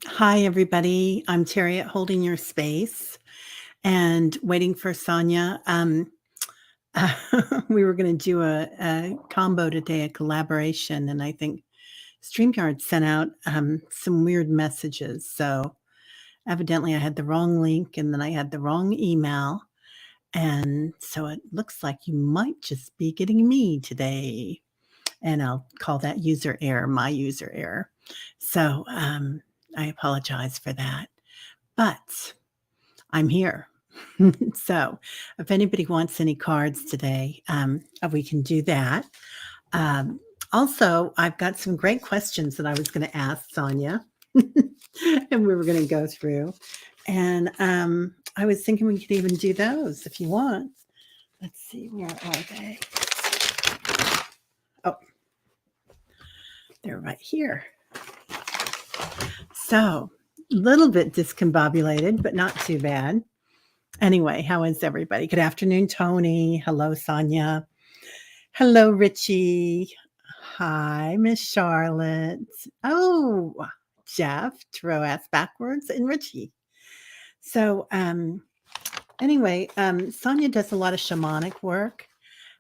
Hi, everybody. I'm Terry at Holding Your Space and waiting for Sonia. We were going to do a combo today, a collaboration, and I think StreamYard sent out some weird messages. So evidently, I had the wrong link and then I had the wrong email. And so it looks like you might just be getting me today. And I'll call that user error my user error. So I apologize for that. But I'm here. So, if anybody wants any cards today, we can do that. Um, Also, I've got some great questions that I was going to ask Sonia, and we were going to go through. And I was thinking we could even do those if you want. Let's see, where are they? Oh, they're right here. So, a little bit discombobulated, but not too bad. Anyway, how is everybody? Good afternoon, Tony. Hello, Sonia. Hello, Richie. Hi, Miss Charlotte. Oh, Jeff, throw ass backwards, and Richie. So, anyway, Sonia does a lot of shamanic work,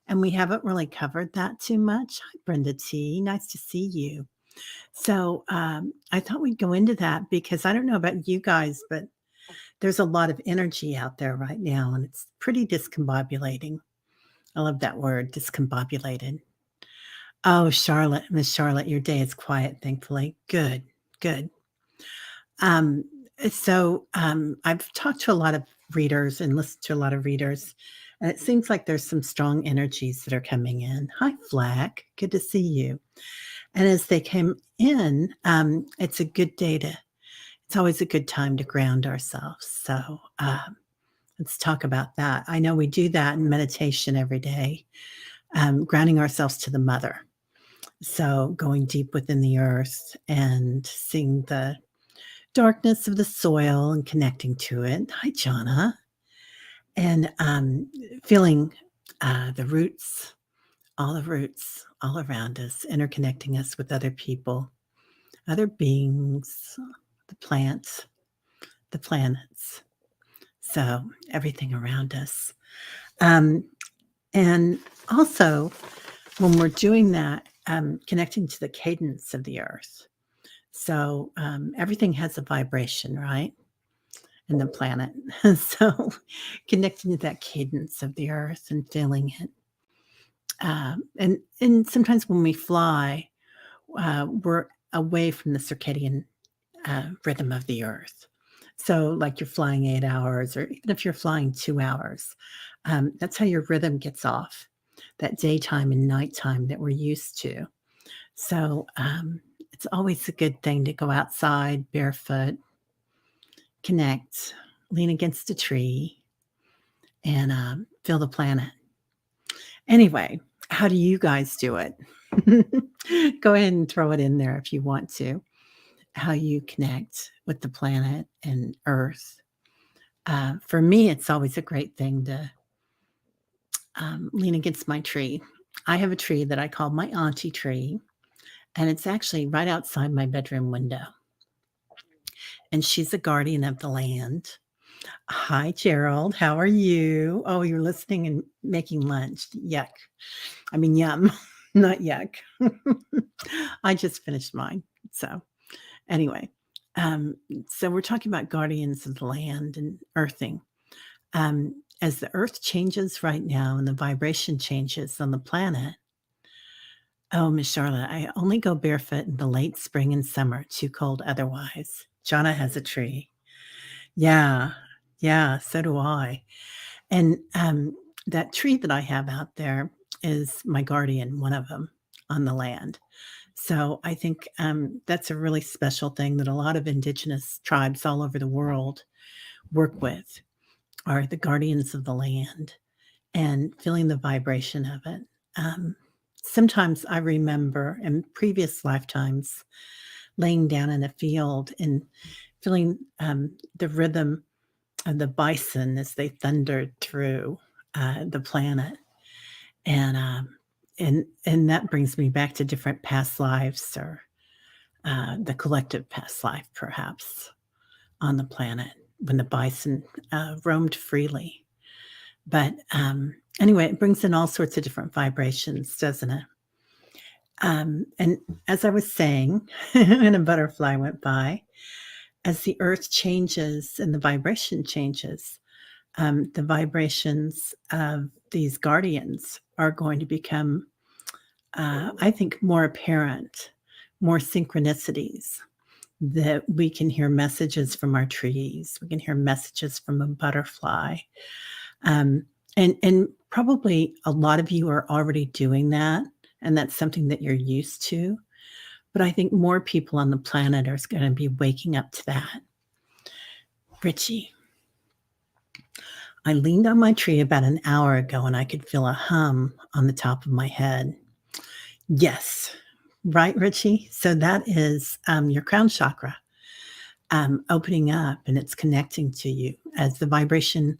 and we haven't really covered that too much. Hi, Brenda T. Nice to see you. So, I thought we'd go into that because I don't know about you guys, but there's a lot of energy out there right now, and it's pretty discombobulating. I love that word, discombobulated. Oh, Charlotte, Miss Charlotte, your day is quiet, thankfully. Good, good. Um, I've talked to a lot of readers and listened to a lot of readers, and it seems like there's some strong energies that are coming in. Hi, Flack. Good to see you. And as they came in, it's a good day to, it's always a good time to ground ourselves. So let's talk about that. I know we do that in meditation every day, grounding ourselves to the mother. So going deep within the earth and seeing the darkness of the soil and connecting to it. Hi, Jonna. And feeling the roots all around us, interconnecting us with other people, other beings, the plants, the planets. So everything around us. Um, and also, when we're doing that, connecting to the cadence of the earth. So everything has a vibration, right? In the planet. So connecting to that cadence of the earth and feeling it. And sometimes when we fly, we're away from the circadian rhythm of the earth. So, like you're flying 8 hours, or even if you're flying 2 hours, that's how your rhythm gets off, that daytime and nighttime that we're used to. So, it's always a good thing to go outside barefoot, connect, lean against a tree, and feel the planet. Anyway, how do you guys do it? Go ahead and throw it in there if you want to. How you connect with the planet and Earth. For me, it's always a great thing to lean against my tree. I have a tree that I call my auntie tree, and it's actually right outside my bedroom window. And she's a guardian of the land. Hi, Gerald. How are you? Oh, you're listening and making lunch. Yuck. I mean, yum, not yuck. I just finished mine. So, anyway, so we're talking about guardians of the land and earthing. As the earth changes right now and the vibration changes on the planet, oh, Miss Charlotte, I only go barefoot in the late spring and summer, too cold otherwise. Jonna has a tree. Yeah, yeah, so do I. And that tree that I have out there is my guardian, one of them on the land. So I think that's a really special thing that a lot of indigenous tribes all over the world work with are the guardians of the land and feeling the vibration of it. Um, Sometimes I remember in previous lifetimes laying down in a field and feeling the rhythm of the bison as they thundered through the planet, and and that brings me back to different past lives or the collective past life, perhaps, on the planet when the bison roamed freely. But anyway, it brings in all sorts of different vibrations, doesn't it? And as I was saying, and a butterfly went by, as the earth changes and the vibration changes, the vibrations of these guardians are going to become, I think, more apparent, more synchronicities. That we can hear messages from our trees, we can hear messages from a butterfly, and probably a lot of you are already doing that, and that's something that you're used to. But I think more people on the planet are going to be waking up to that. Richie, I leaned on my tree about an hour ago and I could feel a hum on the top of my head. Yes, right, Richie? So that is your crown chakra opening up, and it's connecting to you as the vibration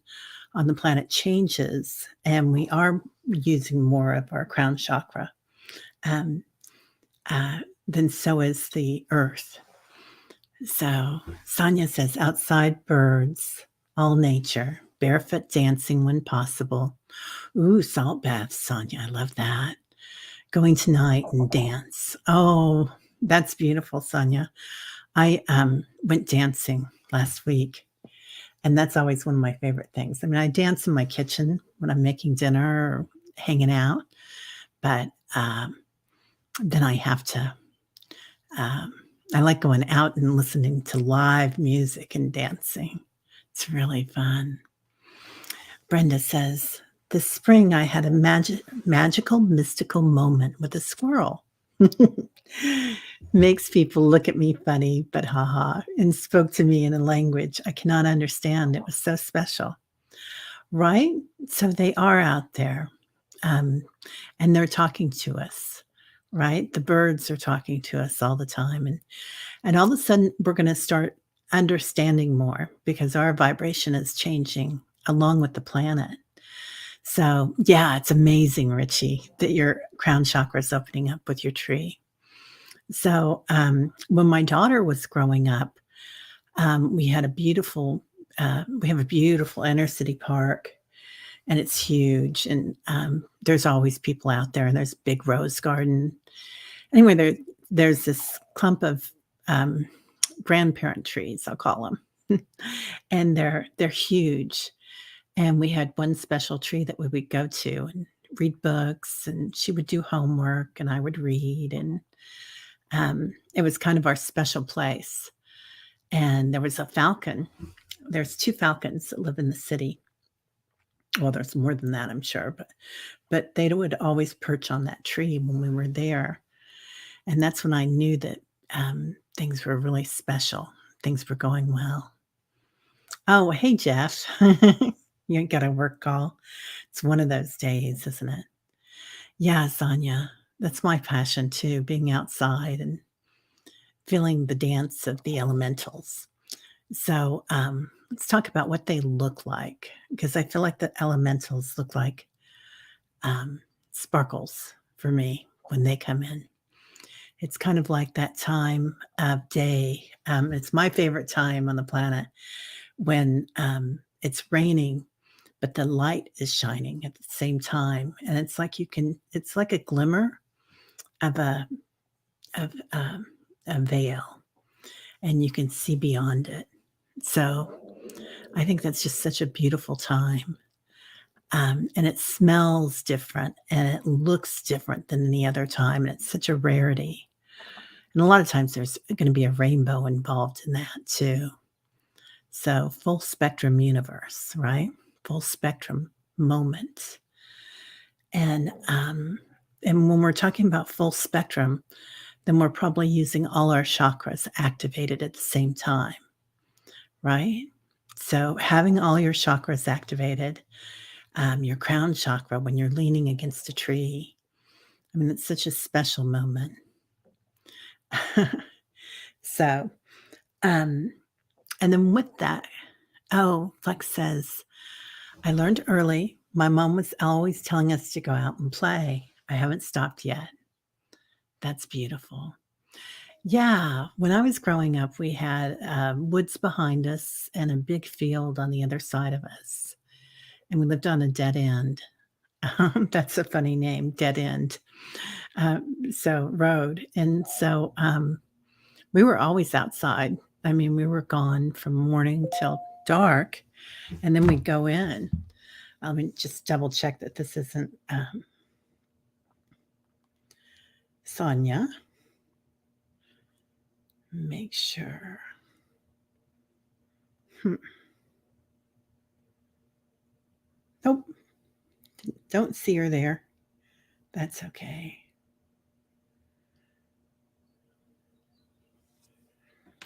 on the planet changes, and we are using more of our crown chakra. Then so is the earth. So Sonia says, outside birds, all nature, barefoot dancing when possible. Ooh, salt baths, Sonia. I love that. Going tonight and dance. Oh, that's beautiful, Sonia. I went dancing last week, and that's always one of my favorite things. I mean, I dance in my kitchen when I'm making dinner or hanging out, but then I have to, I like going out and listening to live music and dancing. It's really fun. Brenda says, this spring I had a magical, mystical moment with a squirrel. Makes people look at me funny, but haha, and spoke to me in a language I cannot understand. It was so special. Right? So they are out there, and they're talking to us, right? The birds are talking to us all the time, and all of a sudden we're going to start understanding more because our vibration is changing along with the planet. So yeah, it's amazing, Richie, that your crown chakra is opening up with your tree. So when my daughter was growing up, we have a beautiful inner city park, and it's huge. And there's always people out there, and there's a big rose garden. Anyway, there's this clump of grandparent trees, I'll call them, and they're huge. And we had one special tree that we would go to and read books, and she would do homework, and I would read, and it was kind of our special place. And there was a falcon. There's 2 falcons that live in the city. Well, there's more than that, I'm sure, but they would always perch on that tree when we were there. And that's when I knew that things were really special. Things were going well. Oh, hey, Jeff. You got a work call. It's one of those days, isn't it? Yeah, Sonia. That's my passion too, being outside and feeling the dance of the elementals. So let's talk about what they look like, because I feel like the elementals look like sparkles for me when they come in. It's kind of like that time of day. It's my favorite time on the planet when it's raining, but the light is shining at the same time. And it's like it's like a glimmer of a veil, and you can see beyond it. So I think that's just such a beautiful time. And it smells different and it looks different than any other time. And it's such a rarity. And a lot of times there's going to be a rainbow involved in that too. So full spectrum universe, right? Full spectrum moment. And when we're talking about full spectrum, then we're probably using all our chakras activated at the same time, right? So having all your chakras activated, your crown chakra when you're leaning against a tree, I mean, it's such a special moment. So, and then with that, Flex says, I learned early. My mom was always telling us to go out and play. I haven't stopped yet. That's beautiful. Yeah, when I was growing up, we had, woods behind us and a big field on the other side of us, and we lived on a dead end. That's a funny name, dead end. So road, and so, we were always outside. I mean, we were gone from morning till dark, and then we'd go in. Let me just double check that this isn't, Sonia. Make sure. Hmm. Nope, don't see her there. That's okay.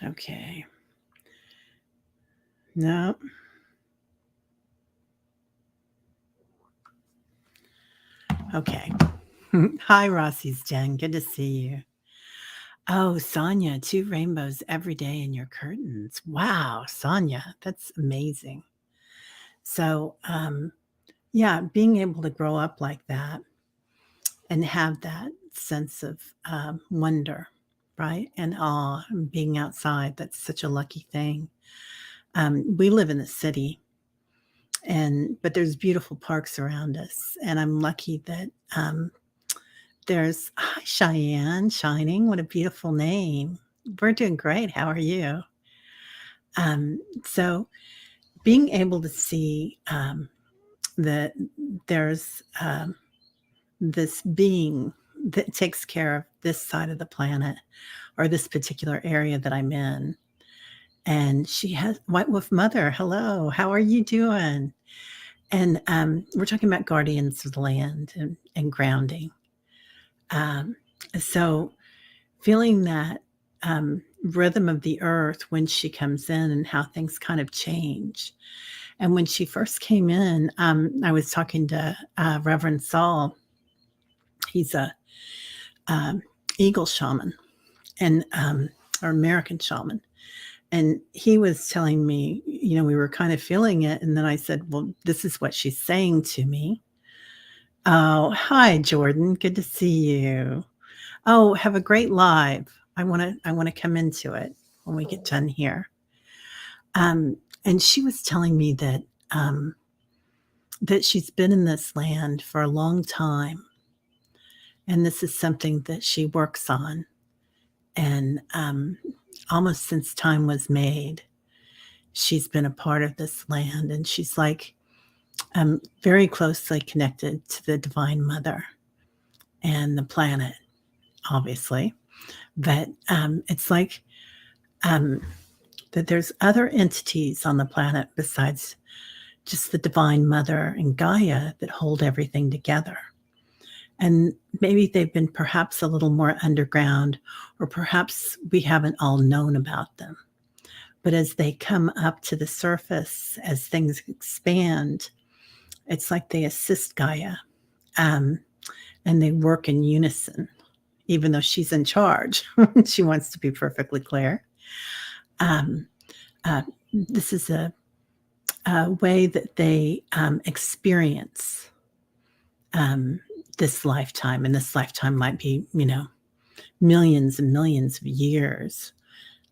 Okay. No. Okay. Hi, Rossi's Jen. Good to see you. Oh, Sonia, two rainbows every day in your curtains. Wow, Sonia, that's amazing. So, yeah, being able to grow up like that and have that sense of wonder, right? And awe and being outside, that's such a lucky thing. We live in the city, and but there's beautiful parks around us, and I'm lucky that there's hi, Cheyenne Shining. What a beautiful name. We're doing great. How are you? So being able to see that there's this being that takes care of this side of the planet or this particular area that I'm in. And she has White Wolf Mother. Hello, how are you doing? And we're talking about guardians of the land and grounding. Um, so feeling that rhythm of the earth when she comes in and how things kind of change. And when she first came in, I was talking to Reverend Saul. He's a um, eagle shaman and or American shaman. And he was telling me, we were kind of feeling it. And then I said, well, this is what she's saying to me. Oh, hi, Jordan. Good to see you. Oh, have a great live. I want to come into it when we get done here. And she was telling me um, that she's been in this land for a long time, and this is something that she works on, and almost since time was made, she's been a part of this land, and she's like very closely connected to the Divine Mother and the planet, obviously. But it's like um, that there's other entities on the planet besides just the Divine Mother and Gaia that hold everything together. And maybe they've been perhaps a little more underground, or perhaps we haven't all known about them. But as they come up to the surface, as things expand, it's like they assist Gaia um, and they work in unison, even though she's in charge. She wants to be perfectly clear. Um, this is a way that they experience um, this lifetime, and this lifetime might be, millions and millions of years,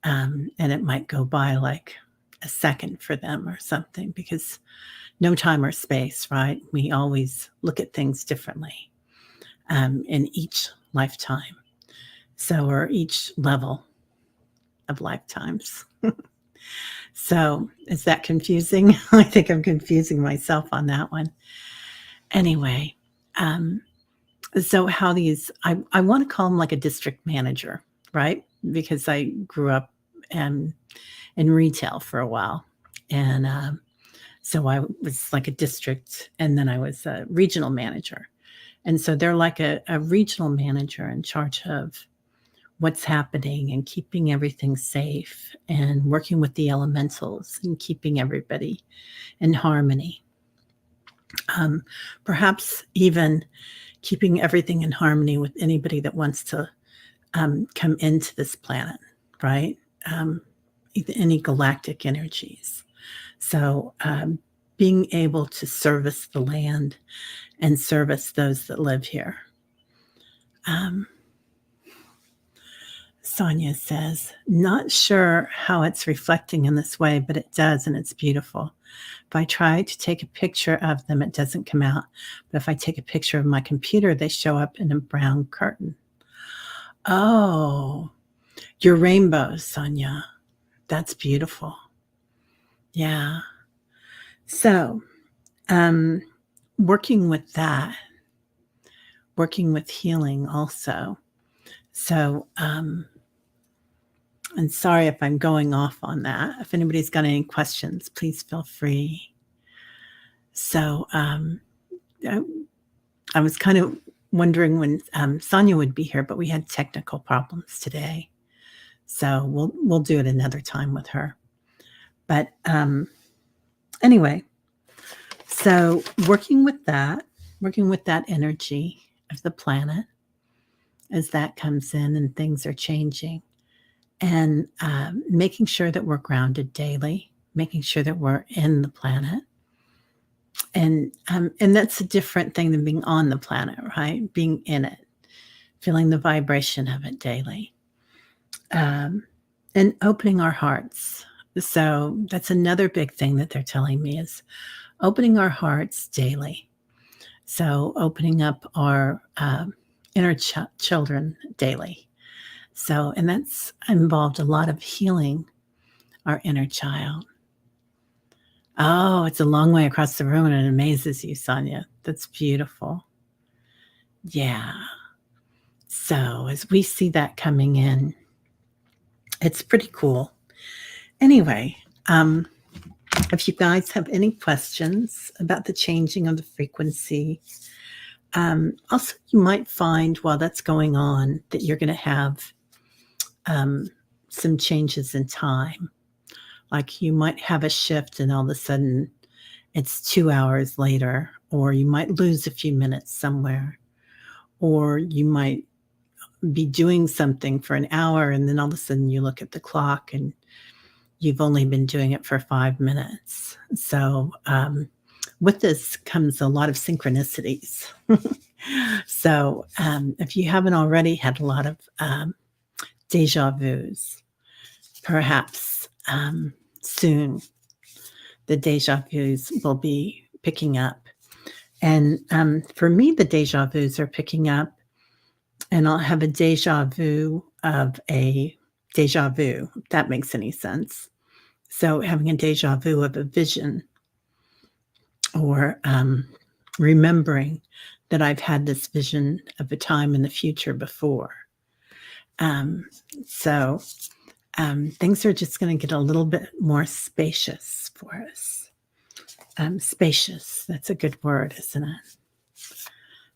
and it might go by like a second for them or something, because no time or space, right? We always look at things differently in each lifetime, so or each level of lifetimes. So is that confusing? I think I'm confusing myself on that one. Anyway, um, so how these I want to call them like a district manager, right? Because I grew up in retail for a while, and so I was like a district, and then I was a regional manager, and so they're like a regional manager in charge of what's happening and keeping everything safe and working with the elementals and keeping everybody in harmony. Um, Perhaps even keeping everything in harmony with anybody that wants to come into this planet, right? Um, any galactic energies. So, being able to service the land and service those that live here. Um, Sonia says, not sure how it's reflecting in this way, but it does, and it's beautiful. If I try to take a picture of them, it doesn't come out. But if I take a picture of my computer, they show up in a brown curtain. Oh, your rainbows, Sonia. That's beautiful. Yeah. So, working with that, working with healing also. So, and sorry if I'm going off on that. If anybody's got any questions, please feel free. So, I was kind of wondering when Sonia would be here, but we had technical problems today. So we'll do it another time with her. But anyway, so working with that energy of the planet as that comes in and things are changing, and making sure that we're grounded daily, making sure that we're in the planet. And that's a different thing than being on the planet, right? Being in it, feeling the vibration of it daily, and opening our hearts. So that's another big thing that they're telling me is opening our hearts daily. So opening up our inner children daily. So, and that's involved a lot of healing our inner child. Oh, it's a long way across the room and it amazes you, Sonia. That's beautiful. Yeah. So as we see that coming in, it's pretty cool. Anyway, if you guys have any questions about the changing of the frequency, also you might find while that's going on that you're going to have some changes in time. Like you might have a shift and all of a sudden it's 2 hours later, or you might lose a few minutes somewhere, or you might be doing something for an hour and then all of a sudden you look at the clock and you've only been doing it for 5 minutes. So with this comes a lot of synchronicities. So if you haven't already had a lot of deja vus, perhaps soon the deja vus will be picking up. And for me, the deja vus are picking up, and I'll have a deja vu of a deja vu, if that makes any sense. So having a deja vu of a vision, or remembering that I've had this vision of a time in the future before. So things are just going to get a little bit more spacious for us. Spacious, that's a good word, isn't it?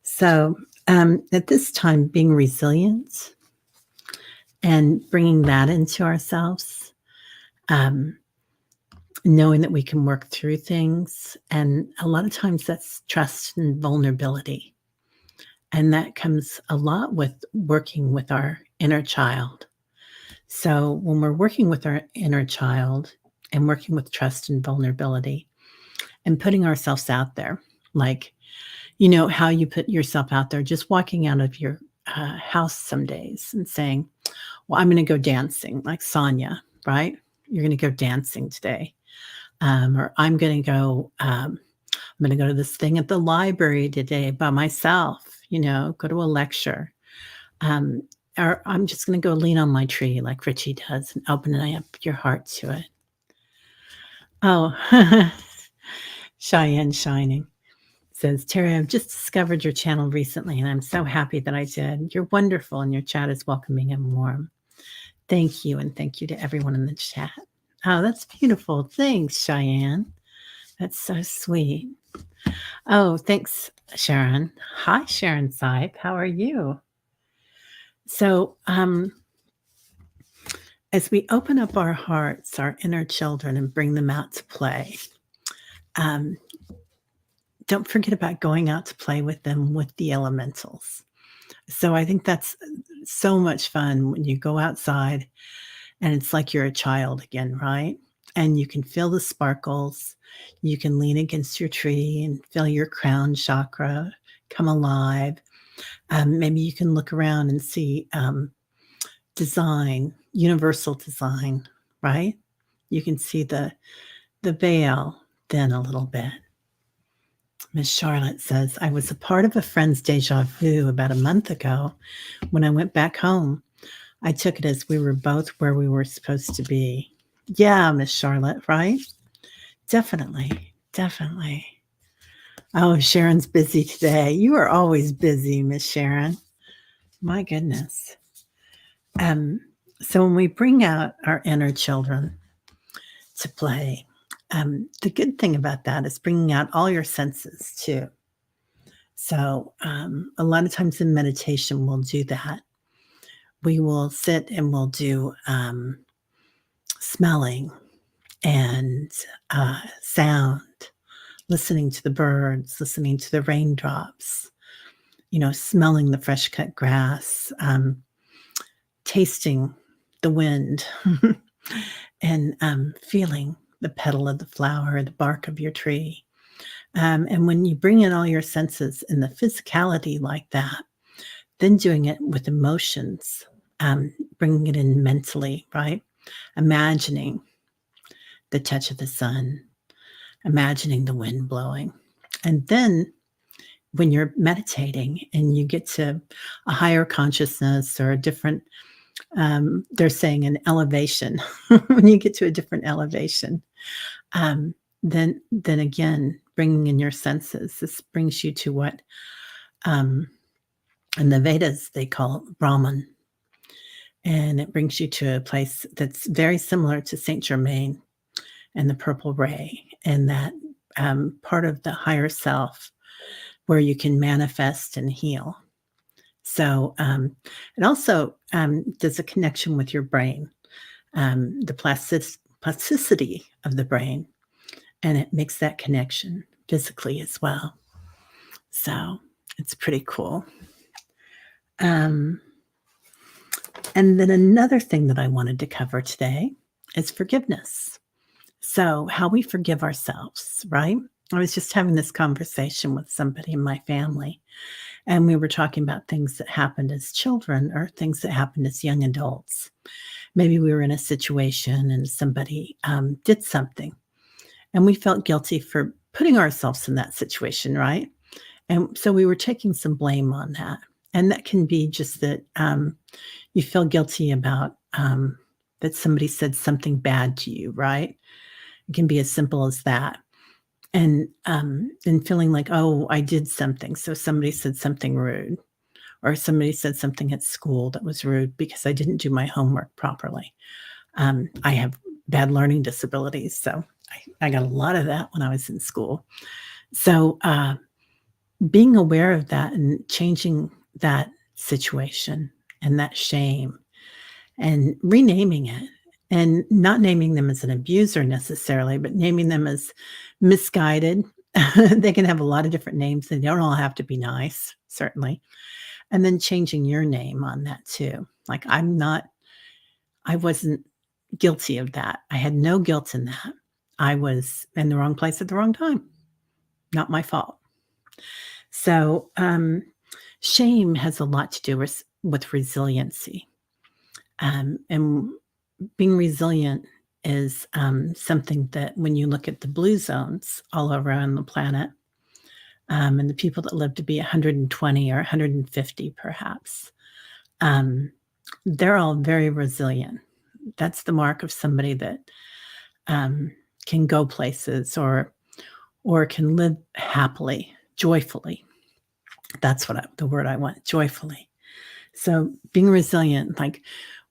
So at this time, being resilient and bringing that into ourselves, knowing that we can work through things. And a lot of times that's trust and vulnerability. And that comes a lot with working with our inner child. So when we're working with our inner child and working with trust and vulnerability and putting ourselves out there, like, you know, how you put yourself out there, just walking out of your house some days and saying, well, I'm going to go dancing, like Sonia, right? You're going to go dancing today. Or I'm going to go to this thing at the library today by myself, you know, go to a lecture. Or I'm just going to go lean on my tree like Richie does and open up your heart to it. Oh, Cheyenne Shining says, Terry, I've just discovered your channel recently and I'm so happy that I did. You're wonderful and your chat is welcoming and warm. Thank you. And thank you to everyone in the chat. Oh, that's beautiful. Thanks, Cheyenne. That's so sweet. Oh, thanks, Sharon. Hi, Sharon Sipe. How are you? So, as we open up our hearts, our inner children, and bring them out to play, don't forget about going out to play with them with the elementals. So I think that's so much fun when you go outside and it's like you're a child again, right? And you can feel the sparkles. You can lean against your tree and feel your crown chakra come alive. Maybe you can look around and see design, universal design, right? You can see the veil thin a little bit. Miss Charlotte says, I was a part of a friend's deja vu about a month ago. When I went back home, I took it as we were both where we were supposed to be. Yeah, Miss Charlotte, right? Definitely. Definitely. Oh, Sharon's busy today. You are always busy, Miss Sharon. My goodness. Um, so when we bring out our inner children to play, the good thing about that is bringing out all your senses too. So a lot of times in meditation, we'll do that. We will sit and we'll do smelling and sound, listening to the birds, listening to the raindrops, smelling the fresh cut grass, tasting the wind, and feeling the petal of the flower, the bark of your tree. And when you bring in all your senses and the physicality like that, then doing it with emotions, bringing it in mentally, right? Imagining the touch of the sun, imagining the wind blowing. And then when you're meditating and you get to a higher consciousness or a different, they're saying an elevation, when you get to a different elevation, then again, bringing in your senses, this brings you to what in the Vedas they call Brahman. And it brings you to a place that's very similar to Saint Germain and the purple ray, and that part of the higher self where you can manifest and heal. So it also does a connection with your brain, the plasticity of the brain, and it makes that connection physically as well. So it's pretty cool. And then another thing that I wanted to cover today is forgiveness. So how we forgive ourselves, right? I was just having this conversation with somebody in my family, and we were talking about things that happened as children or things that happened as young adults. Maybe we were in a situation and somebody did something, and we felt guilty for putting ourselves in that situation, right? And so we were taking some blame on that. And that can be just that you feel guilty about that somebody said something bad to you, right? It can be as simple as that. And feeling like, oh, I did something. So somebody said something rude, or somebody said something at school that was rude because I didn't do my homework properly. I have bad learning disabilities, so I got a lot of that when I was in school. So being aware of that and changing that situation and that shame and renaming it, and not naming them as an abuser necessarily, but naming them as misguided. They can have a lot of different names. They don't all have to be nice, certainly. And then changing your name on that too. Like I wasn't guilty of that. I had no guilt in that. I was in the wrong place at the wrong time. Not my fault. So shame has a lot to do with resiliency. And being resilient is something that when you look at the blue zones all around the planet, and the people that live to be 120 or 150 perhaps, they're all very resilient. That's the mark of somebody that can go places or can live happily, joyfully. That's the word I want, joyfully. So being resilient, like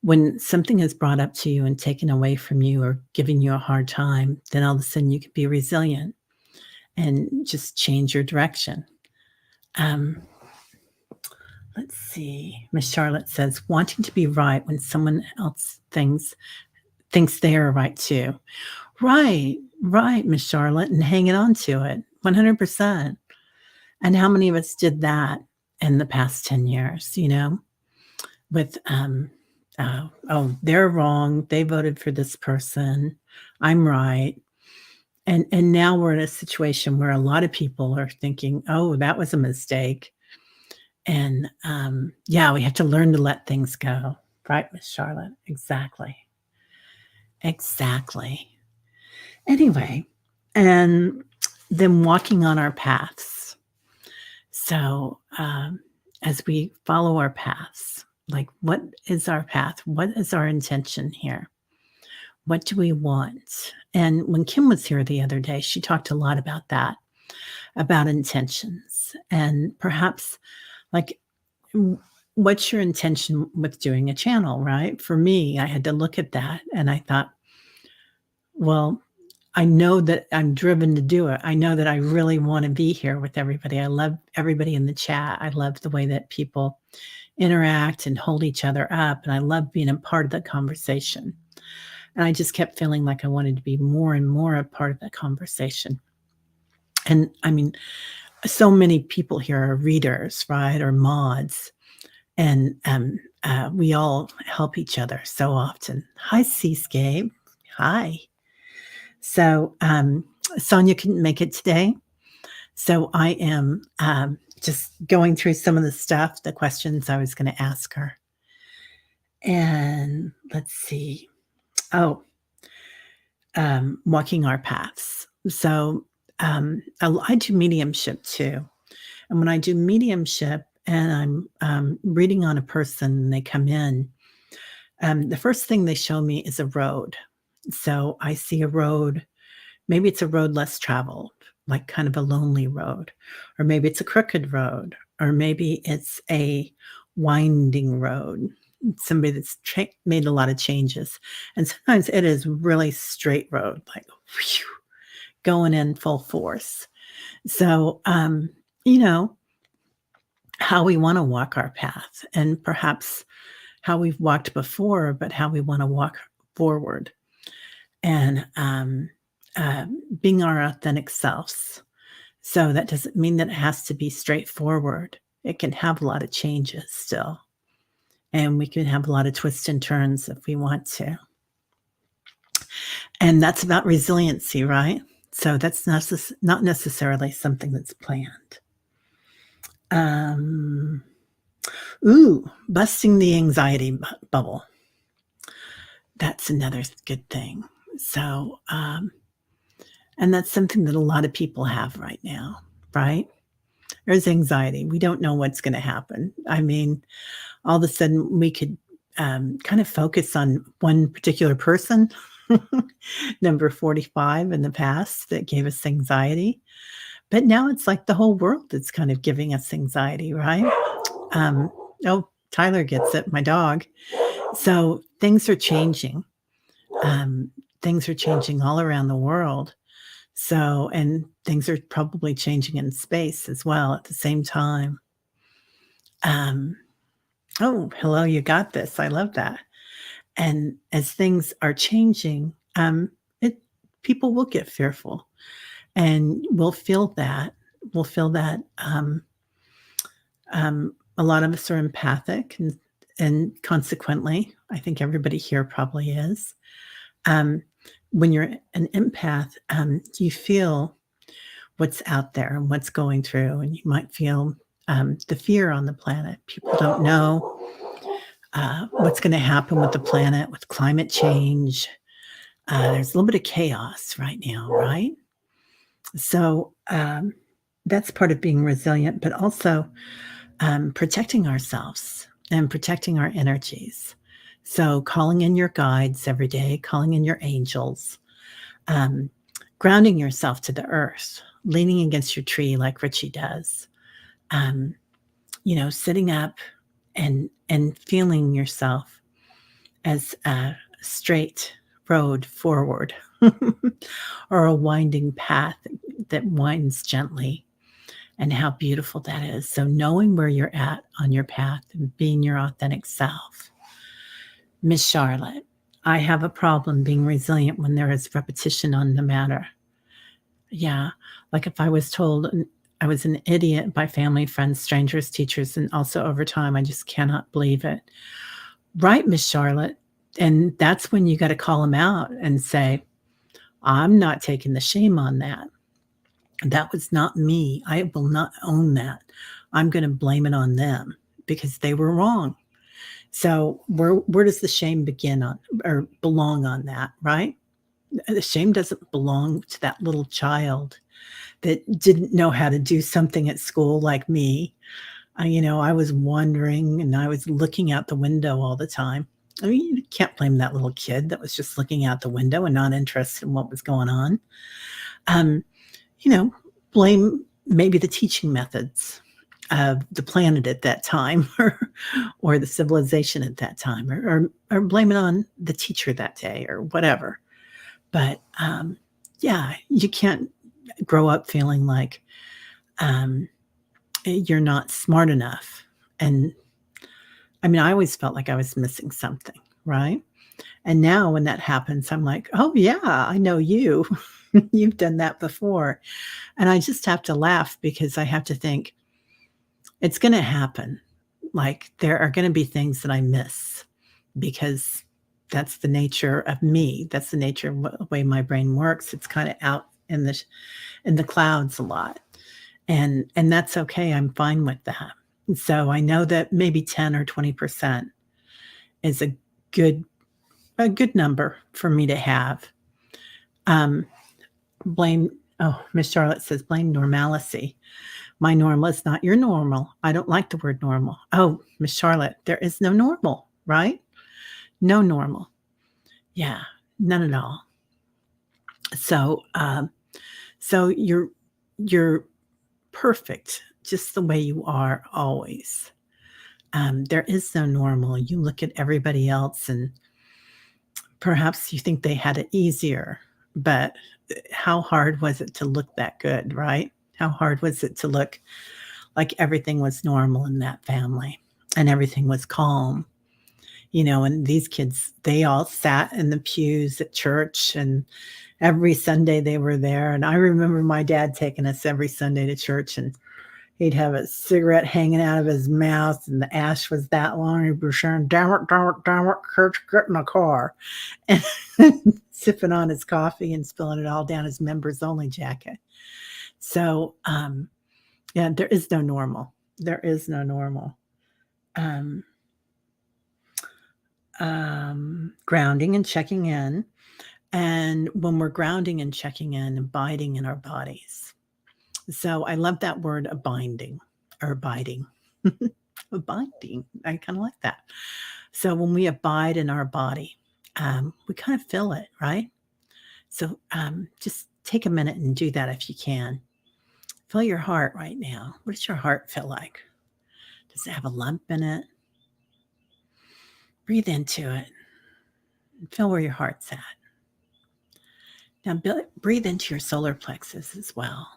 when something is brought up to you and taken away from you or giving you a hard time, then all of a sudden you can be resilient and just change your direction. Let's see. Miss Charlotte says, wanting to be right when someone else thinks they are right too. Right, Miss Charlotte, and hanging on to it 100%. And how many of us did that in the past 10 years, with, oh, they're wrong. They voted for this person. I'm right. And now we're in a situation where a lot of people are thinking, oh, that was a mistake. And yeah, we have to learn to let things go. Right, Miss Charlotte? Exactly. Exactly. Anyway, and then walking on our paths. So, as we follow our paths, like what is our path? What is our intention here? What do we want? And when Kim was here the other day, she talked a lot about that, about intentions and perhaps like what's your intention with doing a channel, right? For me, I had to look at that and I thought, well, I know that I'm driven to do it. I know that I really want to be here with everybody. I love everybody in the chat. I love the way that people interact and hold each other up. And I love being a part of the conversation. And I just kept feeling like I wanted to be more and more a part of the conversation. And I mean, so many people here are readers, right? Or mods. And we all help each other so often. Hi, Seascape. Hi. So Sonia couldn't make it today. So I am just going through some of the stuff, the questions I was going to ask her. And let's see. Oh, walking our paths. So I do mediumship too. And when I do mediumship and I'm reading on a person and they come in, the first thing they show me is a road. So I see a road. Maybe it's a road less traveled, like kind of a lonely road, or maybe it's a crooked road, or maybe it's a winding road. Somebody that's made a lot of changes. And sometimes it is really straight road, like whew, going in full force. So, you know, how we want to walk our path and perhaps how we've walked before, but how we want to walk forward. And being our authentic selves. So that doesn't mean that it has to be straightforward. It can have a lot of changes still. And we can have a lot of twists and turns if we want to. And that's about resiliency, right? So that's not necessarily something that's planned. Busting the anxiety bubble. That's another good thing. So, and that's something that a lot of people have right now, right? There's anxiety. We don't know what's going to happen. I mean, all of a sudden we could kind of focus on one particular person, number 45 in the past, that gave us anxiety. But now it's like the whole world that's kind of giving us anxiety, right? Oh, Tyler gets it, my dog. So things are changing. Things are changing all around the world. So, and things are probably changing in space as well at the same time. Oh, hello, you got this. I love that. And as things are changing, people will get fearful, and we'll feel that. We'll feel that. A lot of us are empathic, and consequently, I think everybody here probably is. When you're an empath, you feel what's out there and what's going through, and you might feel the fear on the planet. People don't know what's going to happen with the planet, with climate change. There's a little bit of chaos right now, right? So that's part of being resilient, but also protecting ourselves and protecting our energies. So calling in your guides every day, calling in your angels, grounding yourself to the earth, leaning against your tree like Richie does, sitting up and feeling yourself as a straight road forward or a winding path that winds gently, and how beautiful that is. So knowing where you're at on your path and being your authentic self. Miss Charlotte, I have a problem being resilient when there is repetition on the matter. Yeah, like if I was told I was an idiot by family, friends, strangers, teachers, and also over time, I just cannot believe it. Right, Miss Charlotte. And that's when you got to call them out and say, I'm not taking the shame on that. That was not me. I will not own that. I'm going to blame it on them because they were wrong. So where does the shame begin on or belong on that, right? The shame doesn't belong to that little child that didn't know how to do something at school like me. I was wondering and I was looking out the window all the time. I mean, you can't blame that little kid that was just looking out the window and not interested in what was going on. Um, you know, blame maybe the teaching methods of the planet at that time or the civilization at that time or blame it on the teacher that day or whatever. But yeah, you can't grow up feeling like um, you're not smart enough. And I mean, I always felt like I was missing something, right? And now when that happens, I'm like, oh, yeah, I know you. You've done that before. And I just have to laugh because I have to think it's going to happen. Like there are going to be things that I miss because that's the nature of me. That's the nature of the way my brain works. It's kind of out in the clouds a lot. And that's okay. I'm fine with that. So I know that maybe 10 or 20% is good a good number for me to have. Um, blame Miss Charlotte says blame normalcy. My normal is not your normal. I don't like the word normal. Oh, Miss Charlotte, there is no normal, right? No normal. Yeah, none at all. So so you're perfect just the way you are always. There is no normal. You look at everybody else and perhaps you think they had it easier, but how hard was it to look that good, right? How hard was it to look like everything was normal in that family and everything was calm? And these kids, they all sat in the pews at church and every Sunday they were there. And I remember my dad taking us every Sunday to church and he'd have a cigarette hanging out of his mouth and the ash was that long. He'd be saying, damn it, Kurt, get in the car. And sipping on his coffee and spilling it all down his members only jacket. So, yeah, there is no normal. There is no normal. Um, grounding and checking in. And when we're grounding and checking in, abiding in our bodies. So I love that word abiding or abiding. Abiding. I kind of like that. So when we abide in our body, we kind of feel it, right? So just take a minute and do that if you can. Feel your heart right now. What does your heart feel like? Does it have a lump in it? Breathe into it. And feel where your heart's at. Now breathe into your solar plexus as well.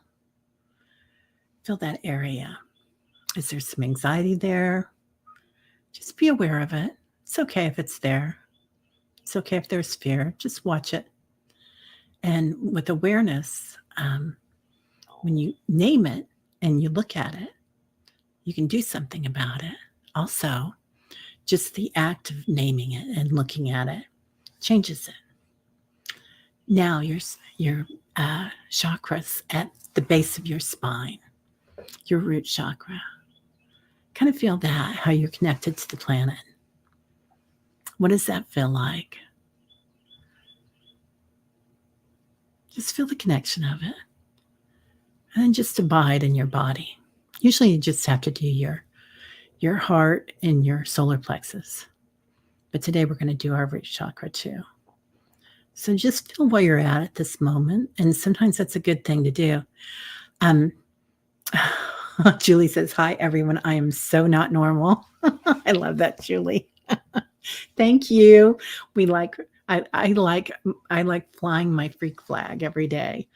Feel that area. Is there some anxiety there? Just be aware of it. It's okay if it's there. It's okay if there's fear. Just watch it. And with awareness, when you name it and you look at it, you can do something about it. Also, just the act of naming it and looking at it changes it. Now your chakras at the base of your spine, your root chakra. Kind of feel that, how you're connected to the planet. What does that feel like? Just feel the connection of it. And then just abide in your body. Usually you just have to do your heart and your solar plexus. But today we're going to do our root chakra too. So just feel where you're at this moment. And sometimes that's a good thing to do. Julie says, hi, everyone. I am so not normal. I love that, Julie. Thank you. I like flying my freak flag every day.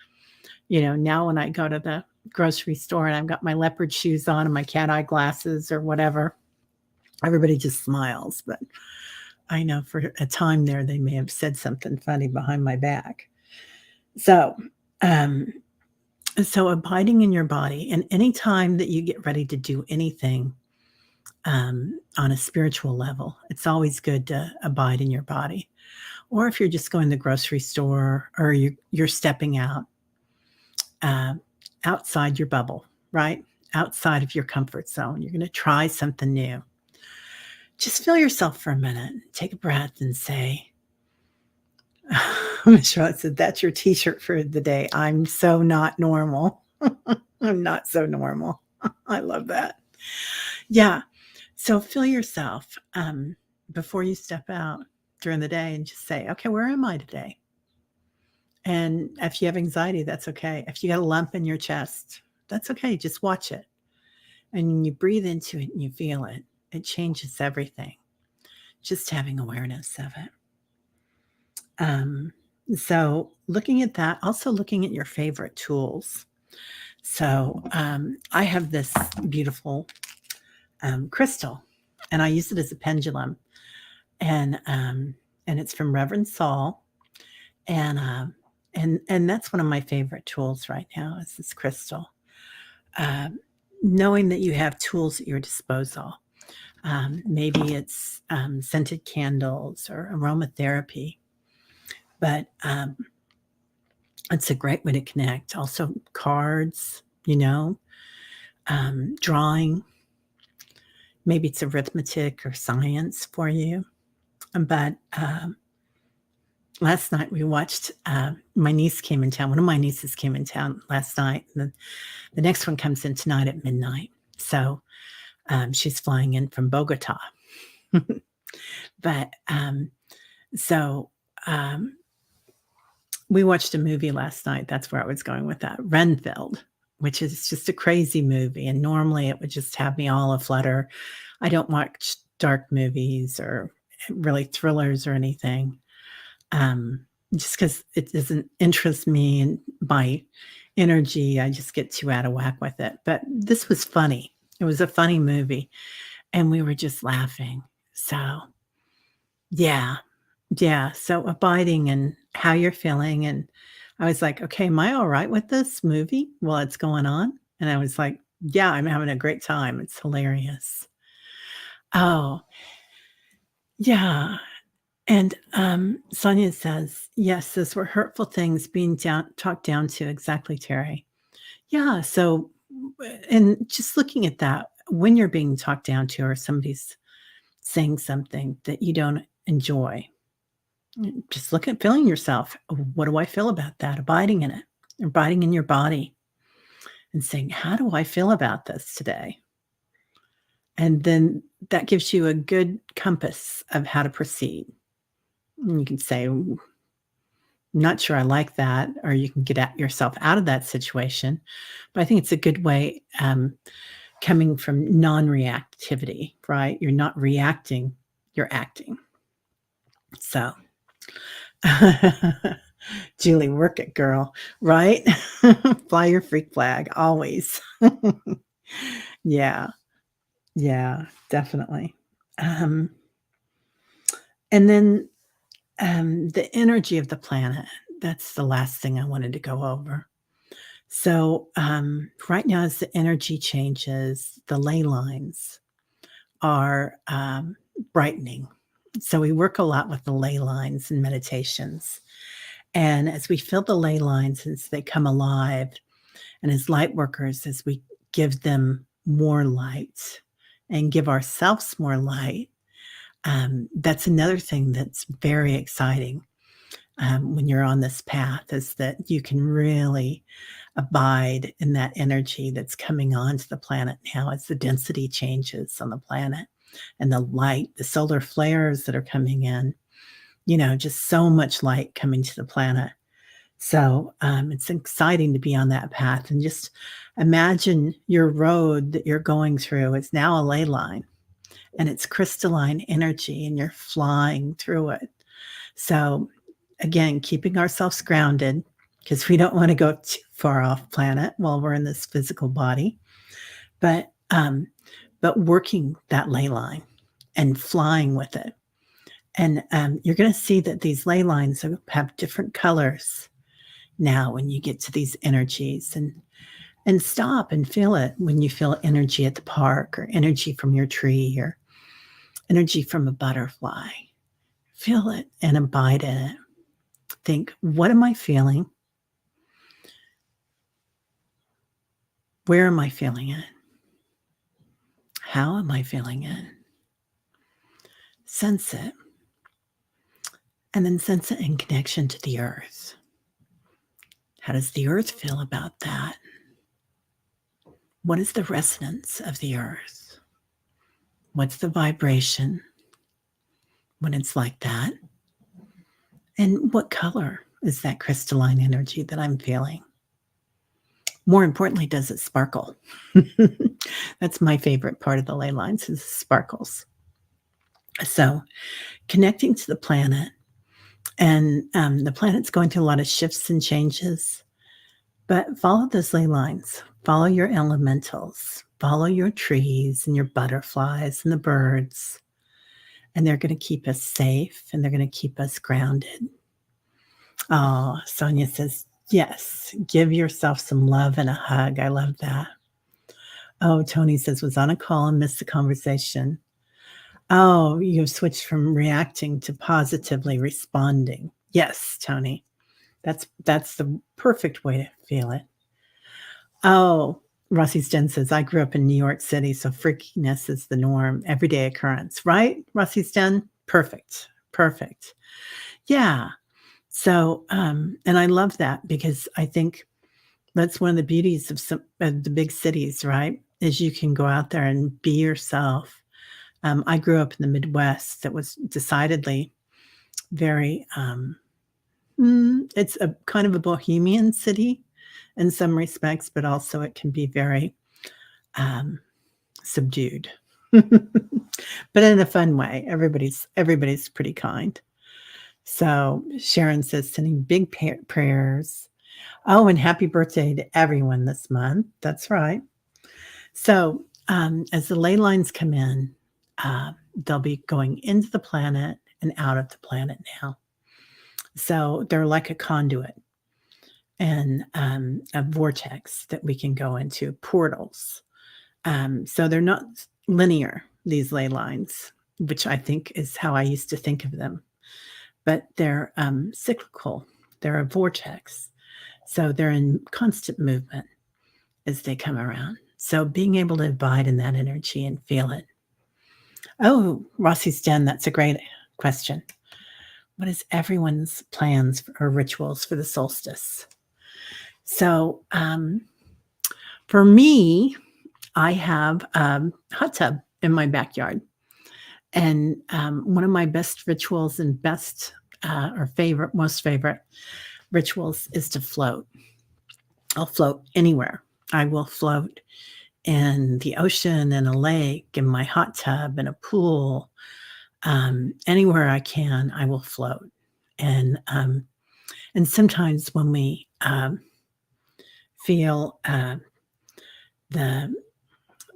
Now when I go to the grocery store and I've got my leopard shoes on and my cat eye glasses or whatever, everybody just smiles. But I know for a time there, they may have said something funny behind my back. So abiding in your body, and any time that you get ready to do anything on a spiritual level, it's always good to abide in your body. Or if you're just going to the grocery store or you're stepping out, outside your bubble, right? Outside of your comfort zone. You're going to try something new. just feel yourself for a minute. Take a breath and say, Miss Charlotte said, "That's your T-shirt for the day. I'm so not normal." I'm not so normal. I love that. Yeah. So feel yourself before you step out during the day and just say, "Okay, where am I today?" And if you have anxiety, that's okay. If you got a lump in your chest, that's okay. Just watch it. And you breathe into it and you feel it. It changes everything. Just having awareness of it. Um, so looking at that, also looking at your favorite tools. So I have this beautiful crystal, and I use it as a pendulum, and it's from Reverend Saul, and and that's one of my favorite tools right now is this crystal. Um, Knowing that you have tools at your disposal. Maybe it's scented candles or aromatherapy, but it's a great way to connect. Also, cards, drawing. Maybe it's arithmetic or science for you. But last night we watched, my niece came in town. One of my nieces came in town last night. And the next one comes in tonight at midnight. So she's flying in from Bogota. But so um, we watched a movie last night. That's where I was going with that. Renfield, which is just a crazy movie. And normally it would just have me all aflutter. I don't watch dark movies or really thrillers or anything. Just because it doesn't interest me and my energy, I just get too out of whack with it. But this was funny. It was a funny movie, and we were just laughing. So, yeah, yeah. So abiding in how you're feeling, and I was like, okay, am I all right with this movie while it's going on? And I was like, yeah, I'm having a great time. It's hilarious. Oh, yeah. And, Sonia says, "Yes, those were hurtful things being talked down to." Exactly, Terry. Yeah, so and just looking at that, when you're being talked down to or somebody's saying something that you don't enjoy, just look at feeling yourself. What do I feel about that? Abiding in it, abiding in your body and saying, "How do I feel about this today?" And then that gives you a good compass of how to proceed. And you can say, not sure I like that, or you can get yourself out of that situation. But I think it's a good way coming from non reactivity, right? You're not reacting, you're acting. So, Julie, work it, girl, right? Fly your freak flag always. Yeah, yeah, definitely. Um, and then the energy of the planet. That's the last thing I wanted to go over. So, right now, as the energy changes, the ley lines are brightening. So, we work a lot with the ley lines in meditations. And as we feel the ley lines, as they come alive, and as light workers, as we give them more light and give ourselves more light, that's another thing that's very exciting when you're on this path is that you can really abide in that energy that's coming onto the planet now as the density changes on the planet and the light, the solar flares that are coming in, just so much light coming to the planet. So it's exciting to be on that path and just imagine your road that you're going through is now a ley line and it's crystalline energy and you're flying through it. So again, keeping ourselves grounded because we don't want to go too far off planet while we're in this physical body, but working that ley line and flying with it. And you're going to see that these ley lines have different colors now when you get to these energies and stop and feel it when you feel energy at the park or energy from your tree or energy from a butterfly. Feel it and abide in it. Think, what am I feeling? Where am I feeling it? How am I feeling it? sense it, and then sense it in connection to the earth. How does the earth feel about that? What is the resonance of the earth? What's the vibration when it's like that? And what color is that crystalline energy that I'm feeling? More importantly, does it sparkle? That's my favorite part of the ley lines is sparkles. So connecting to the planet, and the planet's going through a lot of shifts and changes, but follow those ley lines. Follow your elementals. Follow your trees and your butterflies and the birds. And they're going to keep us safe and they're going to keep us grounded. Oh, Sonia says, yes, give yourself some love and a hug. I love that. Oh, Tony says, was on a call and missed the conversation. Oh, you've switched from reacting to positively responding. Yes, Tony. That's the perfect way to feel it. Oh, Rossie's Den says, I grew up in New York City, so freakiness is the norm, everyday occurrence, right? Rossie's Den? Perfect. Perfect. Yeah. So, and I love that because I think that's one of the beauties of some of the big cities, right? Is you can go out there and be yourself. I grew up in the Midwest. That was decidedly very, it's a kind of a bohemian city in some respects, but also it can be very subdued, but in a fun way. Everybody's pretty kind. So Sharon says, sending big prayers. Oh, and happy birthday to everyone this month. That's right. So as the ley lines come in, they'll be going into the planet and out of the planet now. So they're like a conduit and a vortex that we can go into, portals. So they're not linear, these ley lines, which I think is how I used to think of them. But they're cyclical. They're a vortex. So they're in constant movement as they come around. So being able to abide in that energy and feel it. Oh, Rossie's Den, that's a great question. What is everyone's plans or rituals for the solstice? So for me, I have a hot tub in my backyard. And one of my best rituals and best or most favorite rituals is to float. I'll float anywhere. I will float in the ocean, in a lake, in my hot tub, in a pool. Anywhere I can, I will float. And sometimes when we feel the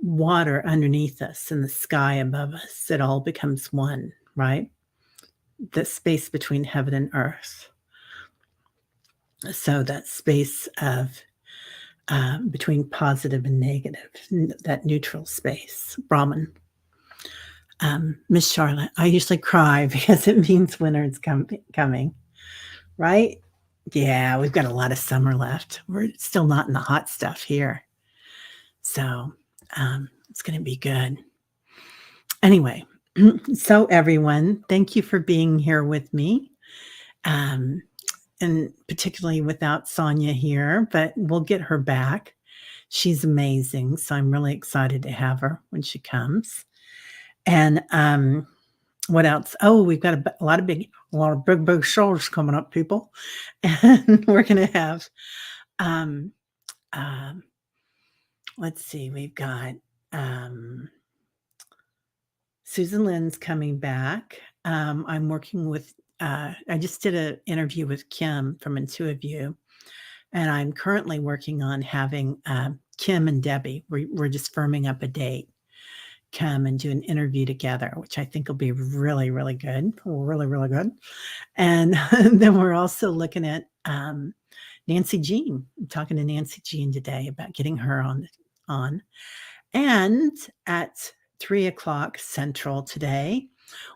water underneath us and the sky above us, it all becomes one, right? The space between heaven and earth. So that space of between positive and negative, that neutral space, Brahman. Miss Charlotte, I usually cry because it means winter is coming, right? Yeah, we've got a lot of summer left. We're still not in the hot stuff here. So it's going to be good. Anyway, so everyone, thank you for being here with me. And particularly without Sonia here, but we'll get her back. She's amazing. So I'm really excited to have her when she comes. And what else? Oh, we've got a lot of big shows coming up, people. And we're going to have, let's see, we've got Susan Lynn's coming back. I'm working with, I just did an interview with Kim from Intuitive You, and I'm currently working on having Kim and Debbie, we're just firming up a date, come and do an interview together, which I think will be really, really good. Really, really good. And then we're also looking at Nancy Jean. I'm talking to Nancy Jean today about getting her on. And at 3:00 Central today,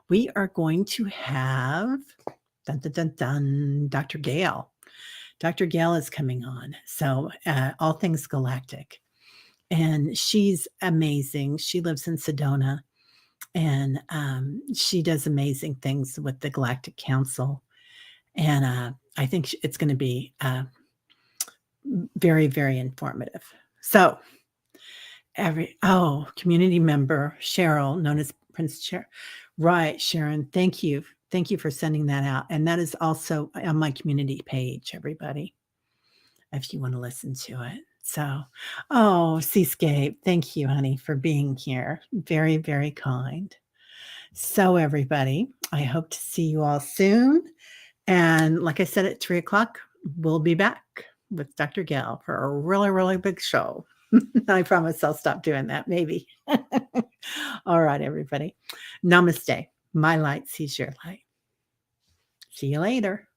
we are going to have Dr. Gail. Dr. Gail is coming on. So all things galactic. And she's amazing. She lives in Sedona. and she does amazing things with the Galactic Council. And I think it's going to be very, very informative. So, community member Cheryl, known as Prince Chair. Right, Sharon. Thank you. Thank you for sending that out. And that is also on my community page, everybody, if you want to listen to it. So, Seascape, thank you, honey, for being here. Very, very kind. So, everybody, I hope to see you all soon. And like I said, at 3:00, we'll be back with Dr. Gail for a really, really big show. I promise I'll stop doing that, maybe. All right, everybody. Namaste. My light sees your light. See you later.